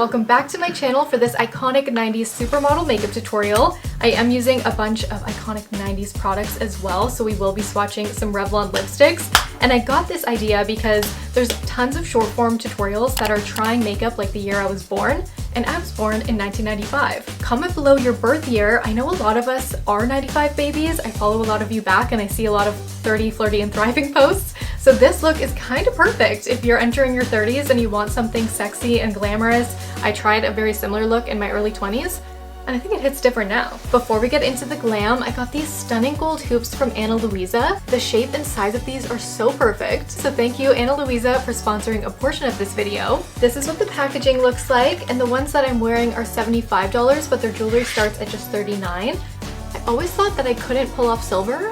welcome back to my channel for this iconic 90s supermodel makeup tutorial. I am using a bunch of iconic 90s products as well, so we will be swatching some Revlon lipsticks. And I got this idea because there's tons of short form tutorials that are trying makeup like the year I was born, and I was born in 1995. Comment below your birth year. I know a lot of us are 95 babies. I follow a lot of you back and I see a lot of 30, flirty, and thriving posts. So this look is kind of perfect if you're entering your 30s and you want something sexy and glamorous. I tried a very similar look in my early 20s. And I think it hits different now. Before we get into the glam, I got these stunning gold hoops from Ana Luisa. The shape and size of these are so perfect. So thank you, Ana Luisa, for sponsoring a portion of this video. This is what the packaging looks like, and the ones that I'm wearing are $75, but their jewelry starts at just $39. I always thought that I couldn't pull off silver.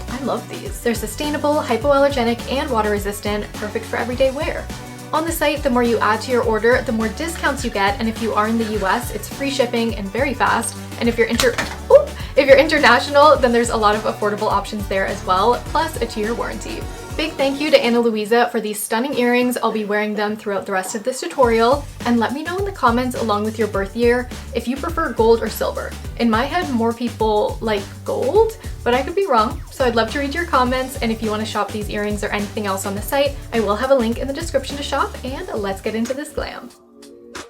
I love these. They're sustainable, hypoallergenic, and water resistant, perfect for everyday wear. On the site, the more you add to your order, the more discounts you get, and if you are in the US, it's free shipping and very fast. And if you're international, then there's a lot of affordable options there as well, plus a 2-year warranty. Big thank you to Ana Luisa for these stunning earrings. I'll be wearing them throughout the rest of this tutorial. And let me know in the comments along with your birth year if you prefer gold or silver. In my head, more people like gold, but I could be wrong. So I'd love to read your comments, and if you want to shop these earrings or anything else on the site, I will have a link in the description to shop, and let's get into this glam.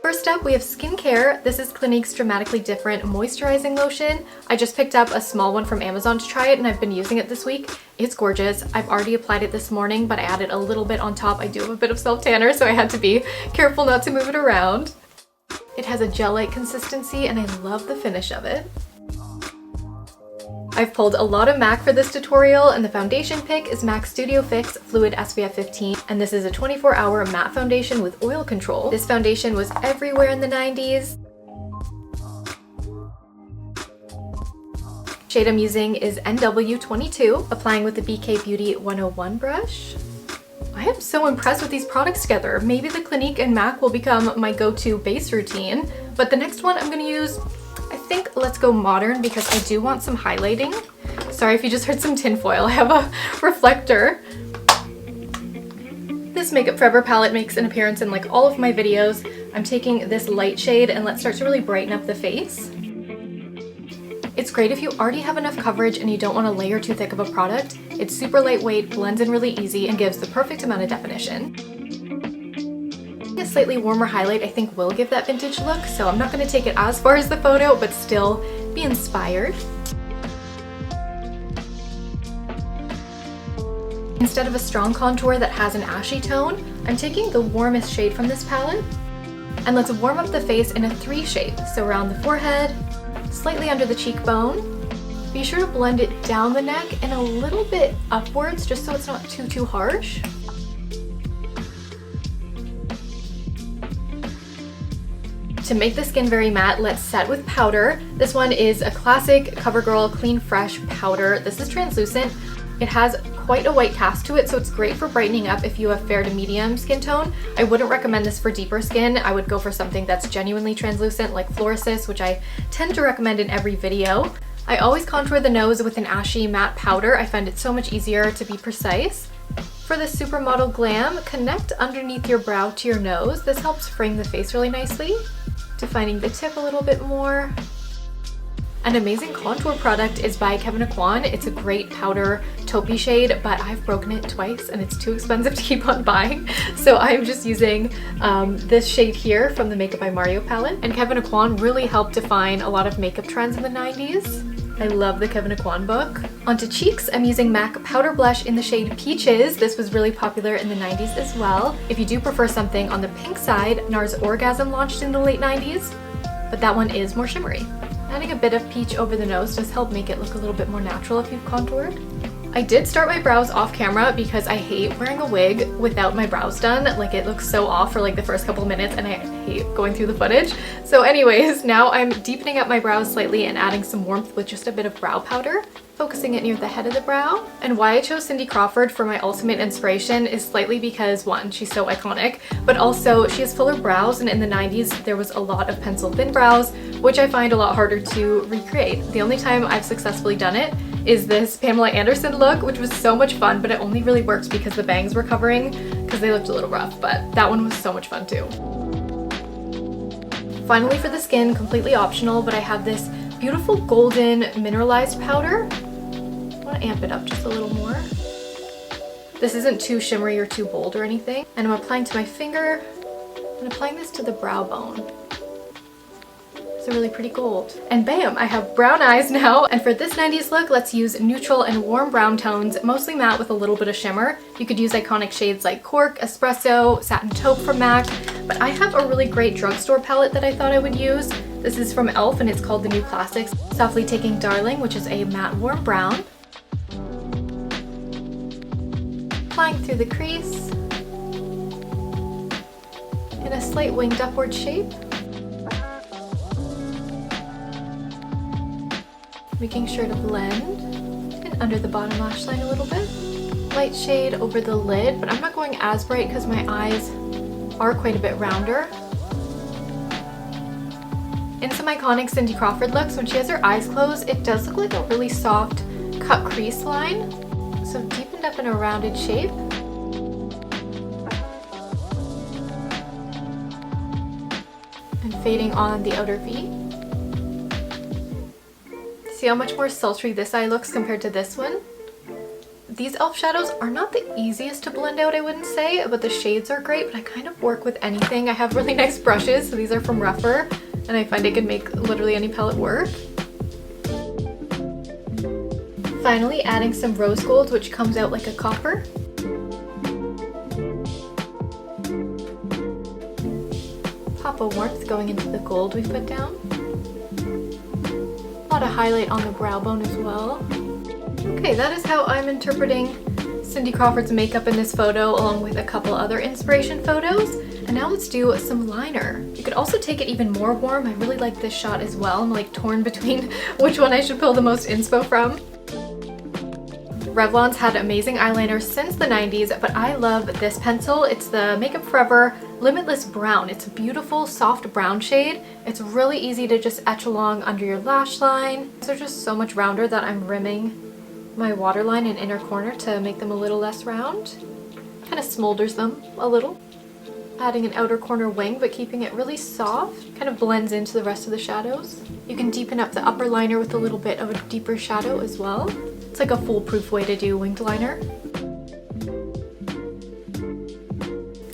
First up, we have skincare. This is Clinique's Dramatically Different Moisturizing Lotion. I just picked up a small one from Amazon to try it, and I've been using it this week. It's gorgeous. I've already applied it this morning, but I added a little bit on top. I do have a bit of self-tanner, so I had to be careful not to move it around. It has a gel-like consistency, and I love the finish of it. I've pulled a lot of MAC for this tutorial, and the foundation pick is MAC Studio Fix Fluid SPF 15, and this is a 24-hour matte foundation with oil control. This foundation was everywhere in the 90s. Shade I'm using is NW22, applying with the BK Beauty 101 brush. I am so impressed with these products together. Maybe the Clinique and MAC will become my go-to base routine, but the next one I'm going to use, I think let's go modern because I do want some highlighting. Sorry if you just heard some tinfoil. I have a reflector. This Makeup Forever palette makes an appearance in like all of my videos. I'm taking this light shade and let's start to really brighten up the face. It's great if you already have enough coverage and you don't want to layer too thick of a product. It's super lightweight, blends in really easy, and gives the perfect amount of definition. A slightly warmer highlight I think will give that vintage look, so I'm not going to take it as far as the photo, but still be inspired. Instead of a strong contour that has an ashy tone, I'm taking the warmest shade from this palette. And let's warm up the face in a 3 shape, so around the forehead, slightly under the cheekbone. Be sure to blend it down the neck and a little bit upwards just so it's not too harsh. To make the skin very matte, let's set with powder. This one is a classic CoverGirl Clean Fresh powder. This is translucent. It has quite a white cast to it, so it's great for brightening up if you have fair to medium skin tone. I wouldn't recommend this for deeper skin. I would go for something that's genuinely translucent like Fluorescence, which I tend to recommend in every video. I always contour the nose with an ashy matte powder. I find it so much easier to be precise. For the supermodel glam, connect underneath your brow to your nose. This helps frame the face really nicely. Defining the tip a little bit more. An amazing contour product is by Kevyn Aucoin. It's a great powder taupey shade, but I've broken it twice and it's too expensive to keep on buying. So I'm just using this shade here from the Makeup by Mario palette. And Kevyn Aucoin really helped define a lot of makeup trends in the 90s. I love the Kevyn Aucoin book. Onto cheeks, I'm using MAC Powder Blush in the shade Peaches. This was really popular in the 90s as well. If you do prefer something on the pink side, NARS Orgasm launched in the late 90s, but that one is more shimmery. Adding a bit of peach over the nose does help make it look a little bit more natural if you've contoured. I did start my brows off camera because I hate wearing a wig without my brows done. Like, it looks so off for like the first couple of minutes and I hate going through the footage. So anyways, now I'm deepening up my brows slightly and adding some warmth with just a bit of brow powder, focusing it near the head of the brow. And why I chose Cindy Crawford for my ultimate inspiration is slightly because, one, she's so iconic, but also she has fuller brows, and in the 90s there was a lot of pencil thin brows, which I find a lot harder to recreate. The only time I've successfully done it is this Pamela Anderson look, which was so much fun, but it only really works because the bangs were covering, because they looked a little rough, but that one was so much fun too. Finally, for the skin, completely optional, but I have this beautiful golden mineralized powder. I want to amp it up just a little more. This isn't too shimmery or too bold or anything. And I'm applying to my finger. I'm applying this to the brow bone. It's a really pretty gold. And bam, I have brown eyes now. And for this 90s look, let's use neutral and warm brown tones, mostly matte with a little bit of shimmer. You could use iconic shades like Cork, Espresso, Satin Taupe from MAC, but I have a really great drugstore palette that I thought I would use. This is from e.l.f. and it's called the New Classics. Softly taking Darling, which is a matte warm brown. Applying through the crease in a slight winged upward shape. Making sure to blend and under the bottom lash line a little bit. Light shade over the lid, but I'm not going as bright because my eyes are quite a bit rounder. In some iconic Cindy Crawford looks, when she has her eyes closed, it does look like a really soft cut crease line. So deepened up in a rounded shape. And fading on the outer V. See how much more sultry this eye looks compared to this one? These e.l.f. shadows are not the easiest to blend out, I wouldn't say, but the shades are great, but I kind of work with anything. I have really nice brushes, so these are from Rougher, and I find I can make literally any palette work. Finally, adding some rose gold, which comes out like a copper. Pop of warmth going into the gold we put down. A lot of highlight on the brow bone as well. Okay, that is how I'm interpreting Cindy Crawford's makeup in this photo, along with a couple other inspiration photos. And now let's do some liner. You could also take it even more warm. I really like this shot as well. I'm like torn between which one I should pull the most inspo from. Revlon's had amazing eyeliner since the 90s, but I love this pencil. It's the Makeup Forever Limitless Brown. It's a beautiful, soft brown shade. It's really easy to just etch along under your lash line. They're just so much rounder that I'm rimming my waterline and inner corner to make them a little less round. Kind of smolders them a little. Adding an outer corner wing, but keeping it really soft. Kind of blends into the rest of the shadows. You can deepen up the upper liner with a little bit of a deeper shadow as well. It's like a foolproof way to do winged liner.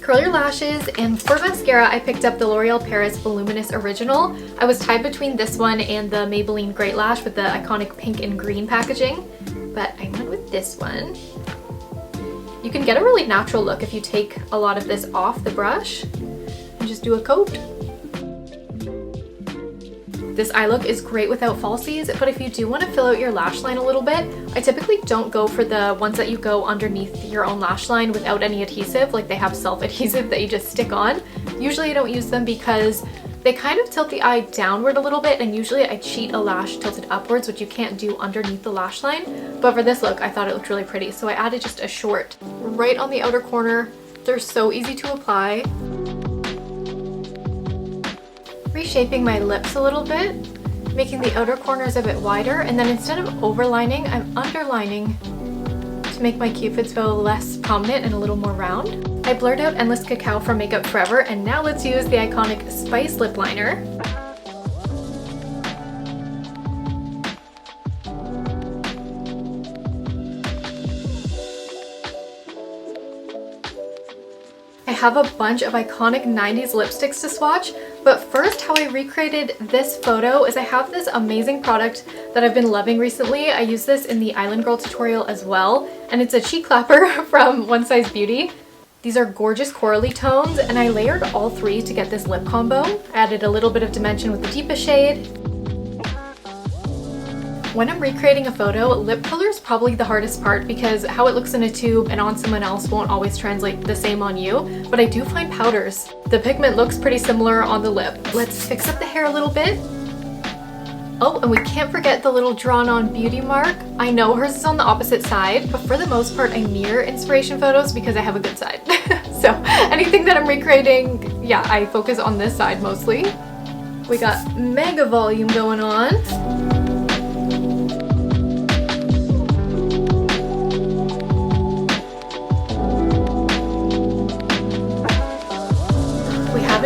Curl your lashes, and for mascara I picked up the L'Oreal Paris Voluminous Original. I was tied between this one and the Maybelline Great Lash with the iconic pink and green packaging, but I went with this one. You can get a really natural look if you take a lot of this off the brush and just do a coat. This eye look is great without falsies, but if you do want to fill out your lash line a little bit, I typically don't go for the ones that you go underneath your own lash line without any adhesive, like they have self-adhesive that you just stick on. Usually I don't use them because they kind of tilt the eye downward a little bit, and usually I cheat a lash tilted upwards, which you can't do underneath the lash line. But for this look, I thought it looked really pretty, so I added just a short right on the outer corner. They're so easy to apply. Reshaping my lips a little bit, making the outer corners a bit wider, and then instead of overlining, I'm underlining to make my cupid's bow less prominent and a little more round. I blurred out Endless Cacao from Makeup Forever, and now let's use the iconic Spice lip liner. I have a bunch of iconic 90s lipsticks to swatch, but first how I recreated this photo is I have this amazing product that I've been loving recently. I use this in the Island Girl tutorial as well, and it's a cheek clapper from One Size Beauty. These are gorgeous corally tones, and I layered all three to get this lip combo. I added a little bit of dimension with the deepest shade. When I'm recreating a photo, lip color is probably the hardest part because how it looks in a tube and on someone else won't always translate the same on you, but I do find powders. The pigment looks pretty similar on the lip. Let's fix up the hair a little bit. Oh, and we can't forget the little drawn-on beauty mark. I know hers is on the opposite side, but for the most part I mirror inspiration photos because I have a good side. So anything that I'm recreating, yeah, I focus on this side mostly. We got mega volume going on.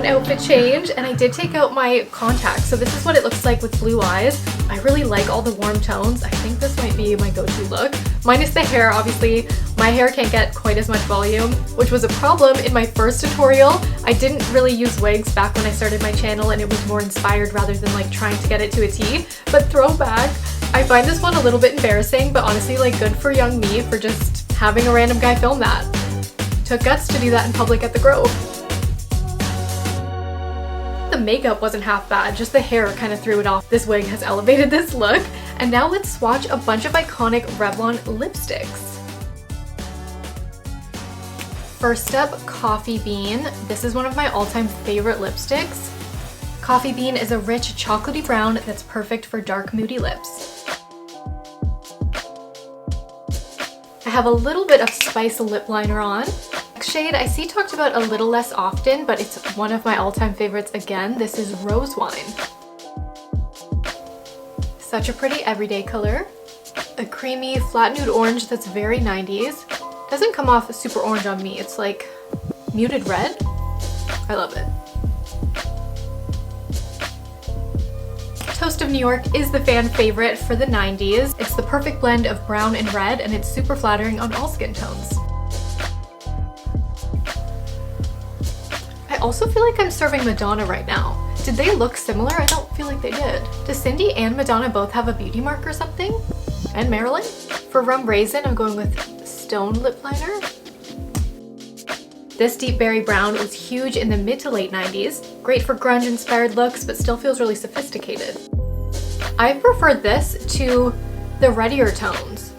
Outfit change, and I did take out my contacts. So this is what it looks like with blue eyes. I really like all the warm tones. I think this might be my go-to look. Minus the hair, obviously. My hair can't get quite as much volume, which was a problem in my first tutorial. I didn't really use wigs back when I started my channel, and it was more inspired rather than like trying to get it to a T. But throwback, I find this one a little bit embarrassing, but honestly like good for young me for just having a random guy film that. Took guts to do that in public at the Grove. The makeup wasn't half bad, just the hair kind of threw it off. This wig has elevated this look. And now let's swatch a bunch of iconic Revlon lipsticks. First up, Coffee Bean. This is one of my all-time favorite lipsticks. Coffee Bean is a rich chocolatey brown that's perfect for dark, moody lips. I have a little bit of Spice lip liner on. Next shade I see talked about a little less often, but it's one of my all-time favorites again. This is Rosewine. Such a pretty everyday color. A creamy flat nude orange that's very 90s. Doesn't come off super orange on me. It's like muted red. I love it. Toast of New York is the fan favorite for the 90s. It's the perfect blend of brown and red, and it's super flattering on all skin tones. I also feel like I'm serving Madonna right now. Did they look similar? I don't feel like they did. Does Cindy and Madonna both have a beauty mark or something? And Marilyn? For Rum Raisin, I'm going with Stone lip liner. This deep berry brown was huge in the mid to late 90s. Great for grunge inspired looks, but still feels really sophisticated. I prefer this to the reddier tones.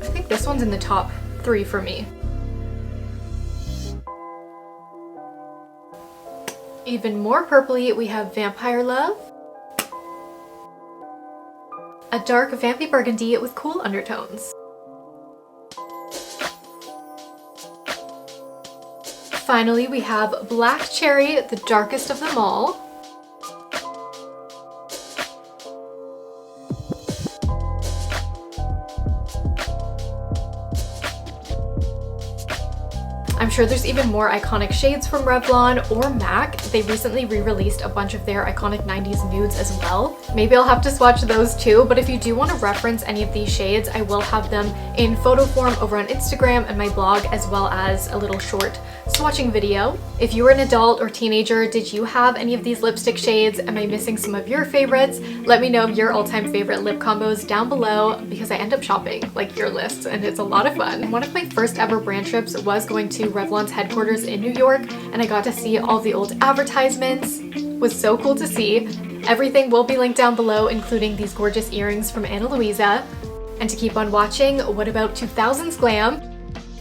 I think this one's in the top 3 for me. Even more purpley, we have Vampire Love. A dark vampy burgundy with cool undertones. Finally, we have Black Cherry, the darkest of them all. I'm sure there's even more iconic shades from Revlon or MAC. They recently re-released a bunch of their iconic 90s nudes as well. Maybe I'll have to swatch those too, but if you do want to reference any of these shades, I will have them in photo form over on Instagram and my blog, as well as a little short swatching video. If you were an adult or teenager, did you have any of these lipstick shades? Am I missing some of your favorites? Let me know your all-time favorite lip combos down below, because I end up shopping like your list and it's a lot of fun. One of my first ever brand trips was going to Revlon's headquarters in New York, and I got to see all the old advertisements. It was so cool to see. Everything will be linked down below, including these gorgeous earrings from Luisa. And to keep on watching, what about 2000s glam?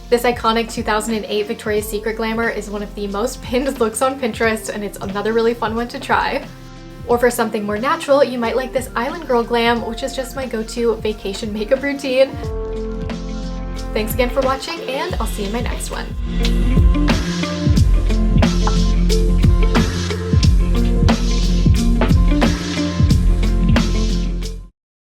This iconic 2008 Victoria's Secret glamour is one of the most pinned looks on Pinterest, and it's another really fun one to try. Or for something more natural, you might like this Island Girl glam, which is just my go-to vacation makeup routine. Thanks again for watching, and I'll see you in my next one.